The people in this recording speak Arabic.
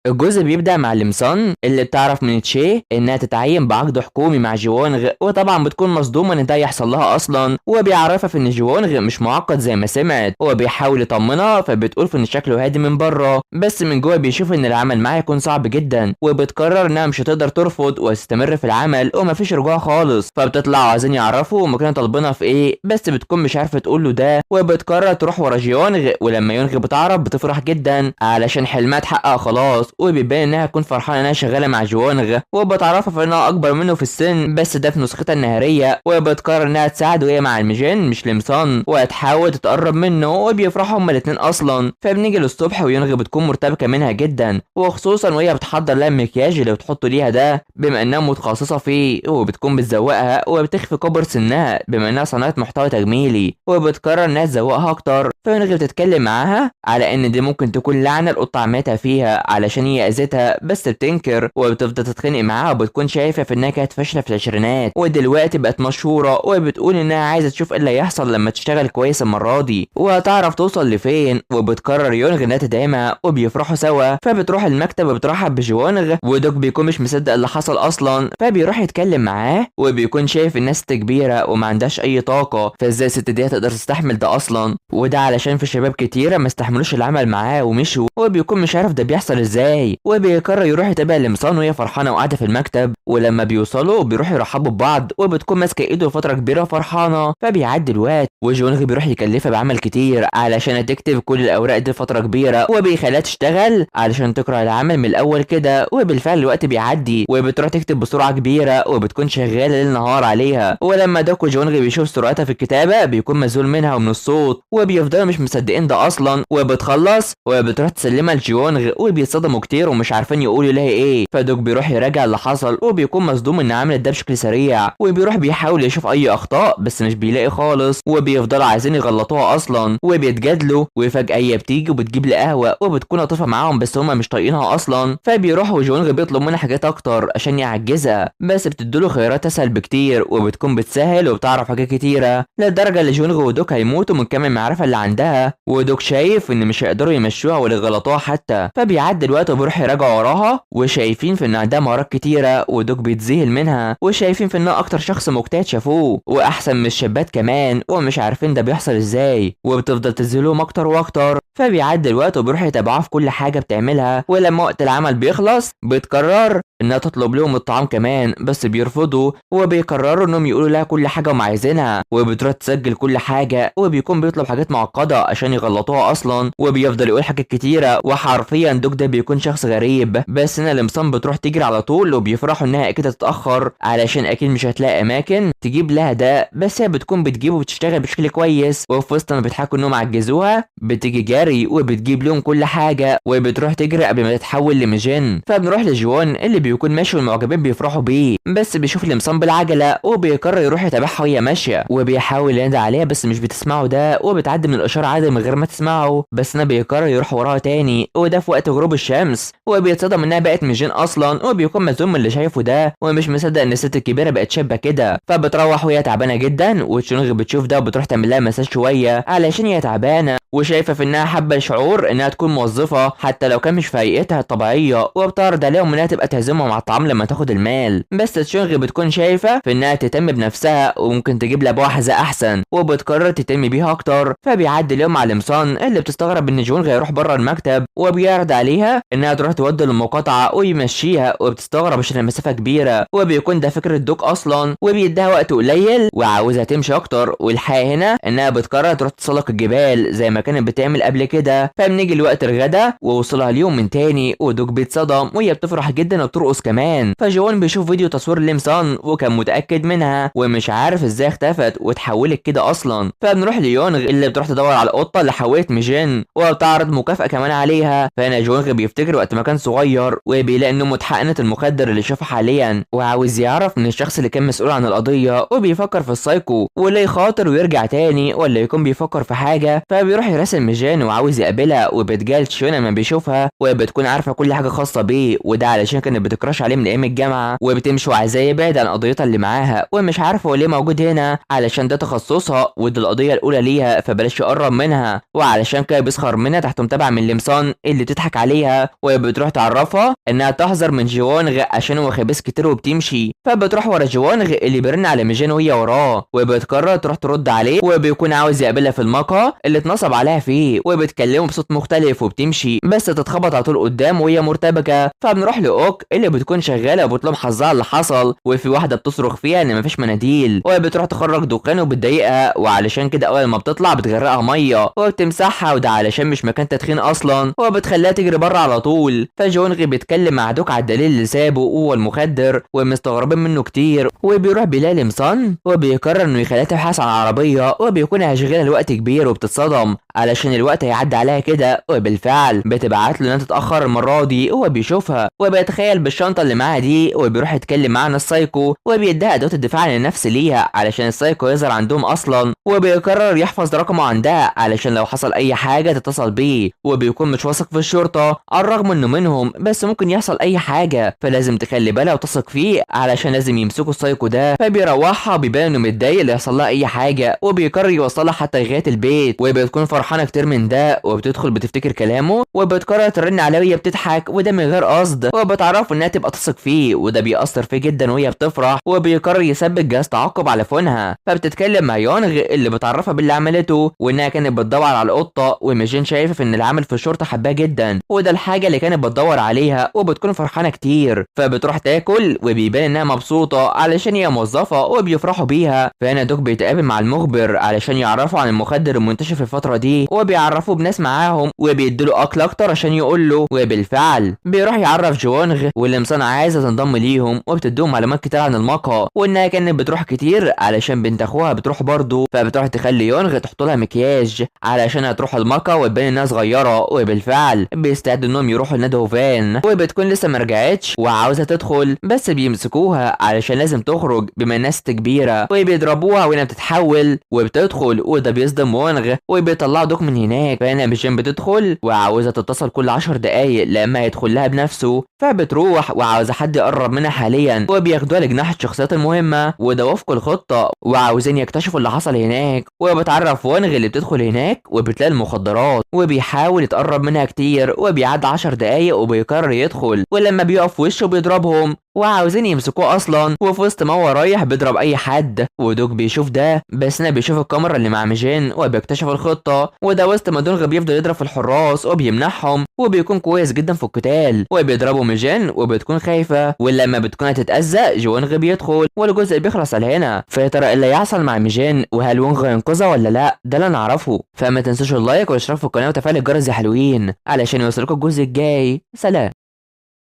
الجزء بيبدأ مع لمسان اللي بتعرف من تشي انها تتعين بعقد حكومي مع جوانغ، وطبعا بتكون مصدومة ان ده يحصل لها اصلا. وبيعرفها في ان جوانغ مش معقد زي ما سمعت. هو بيحاول يطمنها، فبتقول في ان شكله هادي من بره، بس من جوه بيشوف ان العمل معاه هيكون صعب جدا. وبتقرر انها مش هتقدر ترفض وتستمر في العمل ومفيش رجوع خالص. فبتطلع عايزين يعرفوا هما كانوا طالبينها في ايه، بس بتكون مش عارفة تقول له ده. وبتقرر تروح ورا جيونغ، ولما يونغ بتعرف بتفرح جدا علشان حلمها اتحقق خلاص. وبيبان انها تكون فرحانه انها شغاله مع جوانغ، وبتعرفها في انها اكبر منه في السن، بس ده في نسختها النهاريه. وبتقرر انها تساعده وهي مع الميجين مش لمسان، وهتحاول تتقرب منه. وبيفرحوا هما الاتنين اصلا. فبنيجي للصبح ويونغ بتكون مرتبكه منها جدا، وخصوصا وهي بتحضر لها المكياج اللي بتحطه ليها ده بما انها متخصصه فيه. وبتكون بتزوقها وبتخفي كبر سنها بما انها صناعه محتوى تجميلي. وبتقرر انها تزوقها اكتر. فيونغ بتتكلم معاها على ان دي ممكن تكون لعنه القطه عمتها فيها علشان هي اذتها، بس بتنكر. وبتفضل تتخانق معاها، وبتكون شايفه في انها كانت فاشله في العشرينات ودلوقتي بقت مشهوره. وبتقول انها عايزه تشوف ايه اللي هيحصل لما تشتغل كويس المره دي وهتعرف توصل لفين. وبتقرر يونغ انها تدعمها، وبيفرحوا سوا. فبتروح المكتب وبترحب بجوانغ، ودوك بيكون مش مصدق اللي حصل اصلا. فبيروح يتكلم معاه، وبيكون شايف الناس ست كبيره وما عندهاش اي طاقه، فازاي الست دي هتقدر تستحمل ده اصلا. وده علشان في شباب كتيره ما استحملوش العمل معاه ومشوا. وبيكون مش عارف ده بيحصل ازاي. وبيقرر يروح يتابع لمسان وهي فرحانه وقاعده في المكتب. ولما بيوصلوا بيروحوا يرحبوا ببعض، وبتكون ماسكه ايده لفتره كبيره وفرحانه. فبيعدي الوقت وجونغ بيروح يكلفها بعمل كتير علشان تكتب كل الاوراق دي فتره كبيره، وبيخليها تشتغل علشان تقرا العمل من الاول كده. وبالفعل الوقت بيعدي، وبتروح تكتب بسرعه كبيره، وبتكون شغاله ليل نهار عليها. ولما دوك وجونغ بيشوف سرعتها في الكتابه بيكون مذهول منها ومن الصوت، وبيفضلوا مش مصدقين ده اصلا. وبتخلص وبتروح تسلمها لجيونغ، وبيتصدموا كتير ومش عارفين يقولوا لها ايه. فدوك بيروح يراجع اللي حصل، وبيكون مصدوم ان عملت ده بشكل سريع. وبيروح بيحاول يشوف اي اخطاء بس مش بيلاقي خالص. وبيفضلوا عايزين يغلطوها اصلا، وبيتجادلوا. وفجاه هي بتيجي وبتجيب لي قهوه، وبتكون لطيفه معاهم بس هما مش طايقينها اصلا. فبيروح وجونغ بيطلب منها حاجات اكتر عشان يعجزها، بس بتديله خيارات اسهل بكتير، وبتكون بتسهل وبتعرف حاجات كتيره لدرجه ان جونغ ودوك هيموتوا من كم المعرفه اللي عندها. ودوك شايف ان مش هيقدروا يمشوها ولا يغلطوها حتى. فبيعدي الوقت وبيروح يراجع وراها، وشايفين في ان عندها مهارات كتيره. ودوك بيتذهل منها، وشايفين في انها اكتر شخص مجتهد شافوه واحسن من الشابات كمان، ومش عارفين ده بيحصل ازاي. وبتفضل تذهلهم اكتر واكتر. فبيعدي الوقت وبيروح يتابعوها في كل حاجه بتعملها. ولما وقت العمل بيخلص بتقرر انها تطلب لهم الطعام كمان، بس بيرفضوا. وبيقرروا انهم يقولوا لها كل حاجه هم عايزينها. وبتروح تسجل كل حاجه، وبيكون بيطلب حاجات معقده عشان يغلطوها اصلا. وبيفضل يقول حاجات كتيره، وحرفيا دوك ده بيكون شخص غريب. بس انا لمسان بتروح تجري على طول، وبيفرحوا انها اكيد تتاخر علشان اكيد مش هتلاقي اماكن تجيب لها ده. بس هي بتكون بتجيبه وبتشتغل بشكل كويس. وفي وسط ما بيضحكوا انهم عجزوها بتيجي جري وبتجيب لهم كل حاجه، وبتروح تجري قبل ما تتحول لميجين. فبنروح لجوان اللي بيكون ماشي والمعجبين بيفرحوا بيه، بس بيشوف لمسان بالعجله وبيقرر يروح يتابعها وهي ماشيه. وبيحاول ينادي عليها بس مش بتسمعه ده، وبتعدي من الاشاره عادي من غير ما تسمعه. بس انا بيقرر يروح وراها تاني، وده في وقت غروب الشمس. وبيتصدم انها بقت ميجين اصلا، وبيكون مزوم من اللي شايفه ده ومش مصدق ان الست الكبيره بقت شابه كده. فبتروح وهي تعبانه جدا، وتشونغ بتشوف ده وبتروح تعمل لها مساج شويه علشان هي تعبانه، وشايفه في انها حابه الشعور انها تكون موظفه حتى لو كان مش في هيئتها الطبيعيه. وبتعرض عليهم انها تبقى تعزمهم على الطعام لما تاخد المال، بس تشونغ بتكون شايفه في انها تهتم بنفسها وممكن تجيب لها بواحده احسن، وبتقرر تهتم بيها اكتر. فبيعدي اليوم مع لمسان اللي بتستغرب ان جونغ هيروح بره المكتب، وبيعرض عليها انها تروح تودي للمقاطعه ويمشيها، وبتستغرب عشان المسافه كبيره. وبيكون ده فكره دوك اصلا، وبيديها وقت قليل وعاوزها تمشي اكتر. والحقيقه هنا انها بتقرر تروح تسلق الجبال زي ما كانت بتعمل قبل كده. فبنيجي لوقت الغدا ووصلها اليوم من تاني، ودوك بيتصدم وهي بتفرح جدا وبترقص كمان. فجوان بيشوف فيديو تصوير لمسان وكان متاكد منها ومش عارف ازاي اختفت واتحولت كده اصلا. فبنروح ليونغ اللي بتروح تدور على القطه اللي حولت ميجين، وبتعرض مكافاه كمان عليها. فهنا جوانغ بيفتكر وقت ما كان صغير، وبيلاقي ان متحقنه المخدر اللي شافه حاليا، وعاوز يعرف من الشخص اللي كان مسؤول عن القضيه. وبيفكر في السايكو وليه خاطر ويرجع تاني، ولا يكون بيفكر في حاجه. فبيروح يراسل ميجان وعاوز يقابلها، وبتجال تشيون لما بيشوفها وبتكون عارفه كل حاجه خاصه بيه، وده علشان كانت بتكراش عليه من ايام الجامعه، وبتمشي وعايزاه يبعد عن قضيتها اللي معاها، ومش عارفه هو ليه موجود هنا علشان ده تخصصها ودي القضيه الاولى ليها، فبلاش يقرب منها، وعلشان كده بيسخر منها تحت متابعه من لمسان اللي بتضحك عليها، وبتروح تعرفها انها تحذر من جوانغ عشان هو خبيث كتير وبتمشي، فبتروح ورا جوانغ اللي بيرن على ميجان وهي وراه، وبتقرر تروح ترد عليه، وبيكون عاوز يقابلها في المقهى اللي اتنصب عليها فيه، وبتكلمه بصوت مختلف وبتمشي، بس تتخبط على طول قدام وهي مرتبكه، فبنروح لاوك اللي بتكون شغاله وبتلوم حظها اللي حصل، وفي واحده بتصرخ فيها ان مفيش مناديل، وبتروح تخرج دخان وبتضايقها، وعلشان كده اول ما بتطلع بتغرقها ميه وبتمسحها، وده علشان مش مكان تدخين اصلا، وبتخليها تجري بره على طول. فجونغي بيتكلم مع دوك على الدليل اللي سابه وهو المخدر، ومستغربين منه كتير، وبيروح بلال مصن وبيقرر انه يخليها تبحث عن عربيه، وبيكون هيشغلها لوقت كبير، وبتتصدم علشان الوقت هيعدي عليها كده، وبالفعل بتبعت له انها تتاخر المره دي، هو بيشوفها وبيتخيل بالشنطه اللي معاها دي، وبيروح يتكلم معاها السايكو وبيديها ادوات الدفاع عن النفس ليها علشان السايكو يظهر عندهم اصلا، وبيقرر يحفظ رقمه عندها علشان لو حصل اي حاجه تتصل بيه، وبيكون مش واثق في الشرطه على الرغم انه منهم، بس ممكن يحصل اي حاجه فلازم تخلي بالها وتثق فيه علشان لازم يمسكوا السايكو ده، فبيروحها وبيبان انه متضايق اللي يحصل لها اي حاجه، وبيقرر يوصلها حتى لغايه البيت، وبتكون فرحانه كتير من ده، وبتدخل بتفتكر كلامه، وبتقرر ترن عليه وهي بتضحك وده من غير قصد، وبتعرف انها تبقى تثق فيه، وده بيأثر فيه جدا وهي بتفرح، وبيقرر يثبت جهاز تعقب على فونها، فبتتكلم مع يونغ اللي بتعرفها باللي عملته، وانها كانت بتدور على القطه، وميجين شايفه ان العامل في الشرطه حباه جدا، وده الحاجه اللي كانت بتدور عليها، وبتكون فرحانه كتير، فبتروح تاكل وبيبان انها مبسوطه علشان هي موظفه وبيفرحوا بيها. فهنا دوك بيتقابل مع المخبر علشان يعرفوا عن المخدر المنتشر في الفتره دي، وبيعرفوه بناس معاهم وبيديله اكل اكتر عشان يقول له، وبالفعل بيروح يعرف جوانغ واللي مصنع عايزه تنضم ليهم، وبتديهم معلومات كتير عن المقهى، وانها كانت بتروح كتير علشان بنت اخوها بتروح برضه، فبتروح تخلي يونغ تحط لها مكياج علشان هتروح المقهى وتبان انها صغيره، وبالفعل بيستعدوا انهم يروحوا لنادي هوفان، وبتكون لسه ما رجعتش وعاوزه تدخل بس بيمسكوها علشان لازم تخرج بما انها ست كبيره، وبيضربوها وهنا بتتحول وبتدخل، وده بيصدم وونغ وبيطلعوا دوك من هناك، فهنا ميجين بتدخل وعاوزه تتصل كل 10 دقايق لما يدخل لها بنفسه، فبتروح وعاوزه حد يقرب منها حاليا، وبياخدوها لجناح الشخصيات المهمه وده وفق الخطه، وعاوزين يكتشفوا اللي حصل هناك، وبتعرف وونغ اللي بتدخل هناك وبتلاقي المخدرات، وبيحاول يتقرب منها كتير، وبيعدي 10 دقايق وبيقرر يدخل، ولما بيقف في وشه بيضربهم وعاوزين يمسكوه اصلا، وفي وسط ما هو رايح بيضرب اي حد، ودوك بيشوف ده بس هنا بيشوف الكاميرا اللي مع ميجين وبيكتشف الخطه، وده وسط ما دونغ بيفضل يضرب في الحراس وبيمنعهم، وبيكون كويس جدا في القتال، وبيضربوا ميجين وبتكون خايفه، ولما بتكون هتتاذى جوانغ بيدخل والجزء بيخلص على هنا، فيا ترى ايه اللي هيحصل مع ميجين وهل وونغ هينقذها ولا لا؟ ده اللي نعرفه، فما تنسوش اللايك والاشتراك في القناه وتفعيل الجرس يا حلوين علشان يوصلكوا الجزء الجاي. سلام.